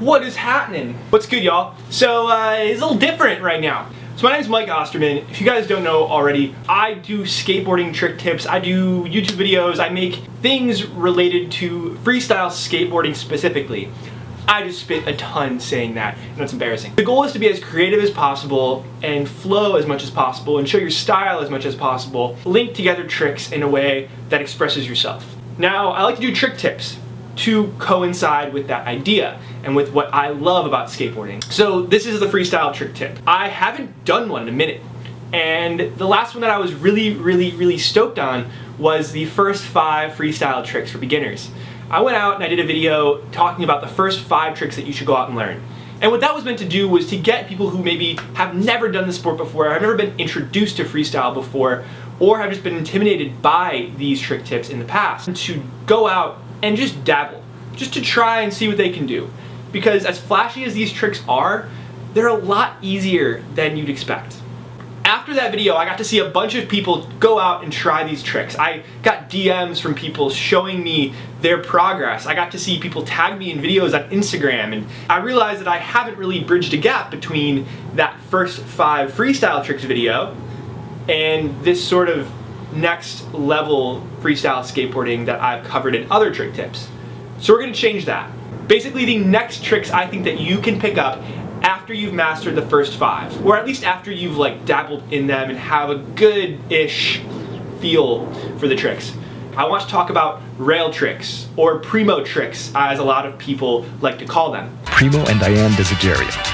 What is happening? What's good, y'all? So, it's a little different right now. So my name is Mike Osterman. If you guys don't know already, I do skateboarding trick tips, I do YouTube videos, I make things related to freestyle skateboarding specifically. I just spit a ton saying that, and that's embarrassing. The goal is to be as creative as possible and flow as much as possible and show your style as much as possible. Link together tricks in a way that expresses yourself. Now, I like to do trick tips to coincide with that idea and with what I love about skateboarding. So this is the freestyle trick tip. I haven't done one in a minute, and the last one that I was really stoked on was the first 5 freestyle tricks for beginners. I went out and I did a video talking about the first 5 tricks that you should go out and learn. And what that was meant to do was to get people who maybe have never done the sport before, have never been introduced to freestyle before, or have just been intimidated by these trick tips in the past, to go out and just dabble, just to try and see what they can do. Because as flashy as these tricks are, they're a lot easier than you'd expect. After that video, I got to see a bunch of people go out and try these tricks. I got DMs from people showing me their progress. I got to see people tag me in videos on Instagram, and I realized that I haven't really bridged a gap between that first 5 freestyle tricks video and this sort of next level freestyle skateboarding that I've covered in other trick tips. So we're gonna change that. Basically, the next tricks I think that you can pick up after you've mastered the first 5, or at least after you've like dabbled in them and have a good-ish feel for the tricks. I want to talk about rail tricks, or primo tricks, as a lot of people like to call them. Primo and Diane Desiderio.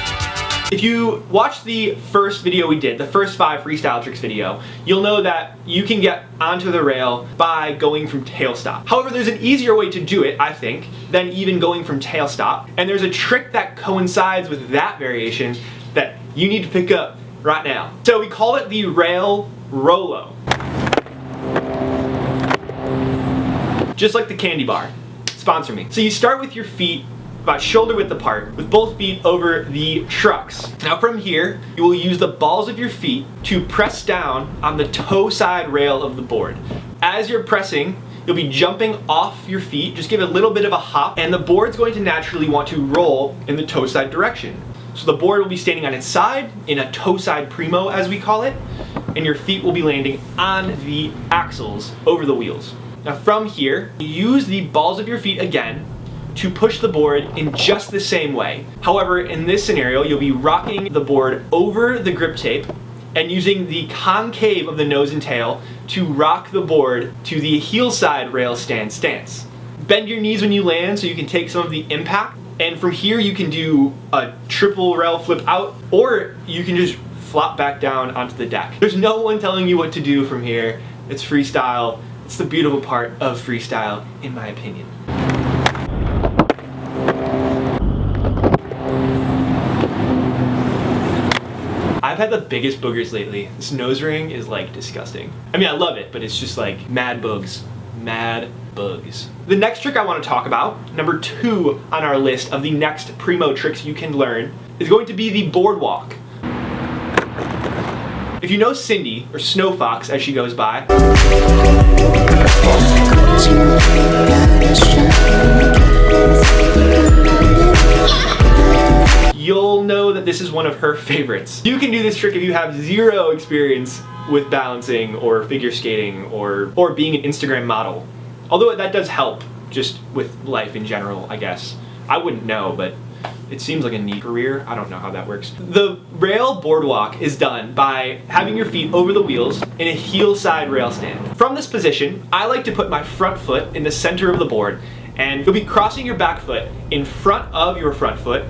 If you watch the first video we did, the first 5 freestyle tricks video, you'll know that you can get onto the rail by going from tail stop. However, there's an easier way to do it, I think, than even going from tail stop. And there's a trick that coincides with that variation that you need to pick up right now. So we call it the rail Rolo. Just like the candy bar. Sponsor me. So you start with your feet about shoulder width apart, with both feet over the trucks. Now from here, you will use the balls of your feet to press down on the toe side rail of the board. As you're pressing, you'll be jumping off your feet, just give it a little bit of a hop, and the board's going to naturally want to roll in the toe side direction. So the board will be standing on its side, in a toe side primo as we call it, and your feet will be landing on the axles over the wheels. Now from here, use the balls of your feet again to push the board in just the same way. However, in this scenario, you'll be rocking the board over the grip tape and using the concave of the nose and tail to rock the board to the heel side rail stand stance. Bend your knees when you land so you can take some of the impact, and from here you can do a triple rail flip out, or you can just flop back down onto the deck. There's no one telling you what to do from here. It's freestyle. It's the beautiful part of freestyle, in my opinion. I've had the biggest boogers lately. This nose ring is like disgusting. I mean, I love it, but it's just like mad bugs. Mad bugs. The next trick I want to talk about, number 2 on our list of the next primo tricks you can learn, is going to be the boardwalk. If you know Cindy, or Snow Fox as she goes by, you'll know that this is one of her favorites. You can do this trick if you have 0 experience with balancing or figure skating or being an Instagram model. Although that does help just with life in general, I guess. I wouldn't know, but it seems like a neat career. I don't know how that works. The rail boardwalk is done by having your feet over the wheels in a heel side rail stand. From this position, I like to put my front foot in the center of the board, and you'll be crossing your back foot in front of your front foot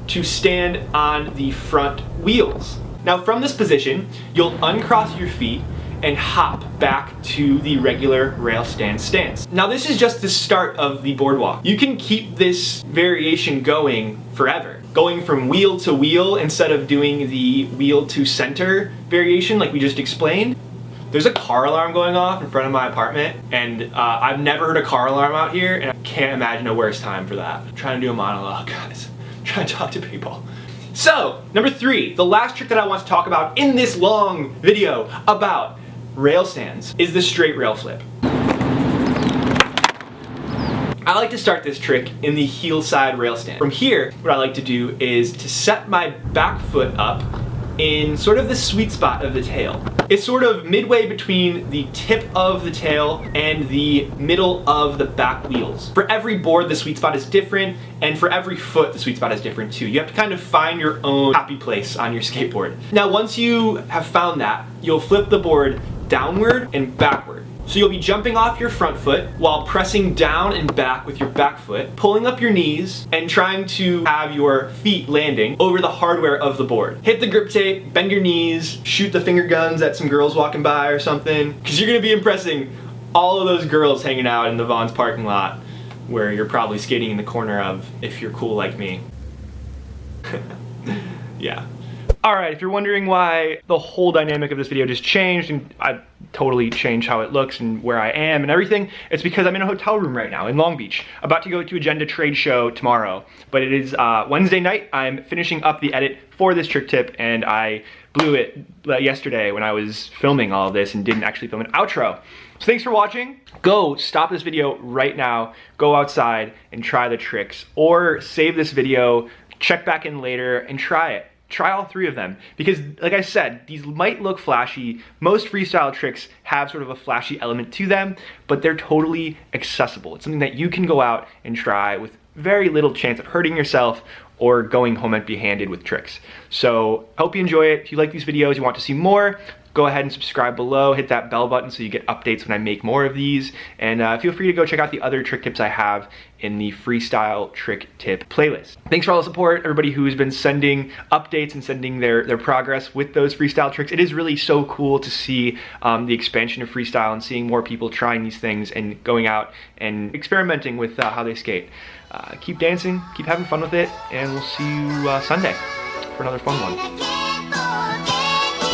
to stand on the front wheels. Now from this position, you'll uncross your feet and hop back to the regular rail stand stance. Now this is just the start of the boardwalk. You can keep this variation going forever. Going from wheel to wheel instead of doing the wheel to center variation like we just explained. There's a car alarm going off in front of my apartment, and I've never heard a car alarm out here, and I can't imagine a worse time for that. I'm trying to do a monologue, guys. Trying to talk to people. So, number 3, the last trick that I want to talk about in this long video about rail stands is the straight rail flip. I like to start this trick in the heel side rail stand. From here, what I like to do is to set my back foot up in sort of the sweet spot of the tail. It's sort of midway between the tip of the tail and the middle of the back wheels. For every board, the sweet spot is different, and for every foot, the sweet spot is different too. You have to kind of find your own happy place on your skateboard. Now, once you have found that, you'll flip the board downward and backward. So you'll be jumping off your front foot while pressing down and back with your back foot, pulling up your knees, and trying to have your feet landing over the hardware of the board. Hit the grip tape, bend your knees, shoot the finger guns at some girls walking by or something, because you're gonna be impressing all of those girls hanging out in the Vaughn's parking lot where you're probably skating in the corner of, if you're cool like me. Yeah. Alright, if you're wondering why the whole dynamic of this video just changed, and I totally changed how it looks and where I am and everything, it's because I'm in a hotel room right now in Long Beach, about to go to Agenda Trade Show tomorrow. But it is Wednesday night. I'm finishing up the edit for this trick tip, and I blew it yesterday when I was filming all of this and didn't actually film an outro. So thanks for watching. Go stop this video right now, go outside and try the tricks, or save this video, check back in later and try it. Try all three of them, because like I said, these might look flashy. Most freestyle tricks have sort of a flashy element to them, but they're totally accessible. It's something that you can go out and try with very little chance of hurting yourself or going home empty-handed with tricks. So I hope you enjoy it. If you like these videos, you want to see more, go ahead and subscribe below, hit that bell button so you get updates when I make more of these, and feel free to go check out the other trick tips I have in the freestyle trick tip playlist. Thanks for all the support, everybody who has been sending updates and sending their progress with those freestyle tricks. It is really so cool to see the expansion of freestyle and seeing more people trying these things and going out and experimenting with how they skate. Keep dancing, keep having fun with it, and we'll see you Sunday for another fun one. We'll be right back.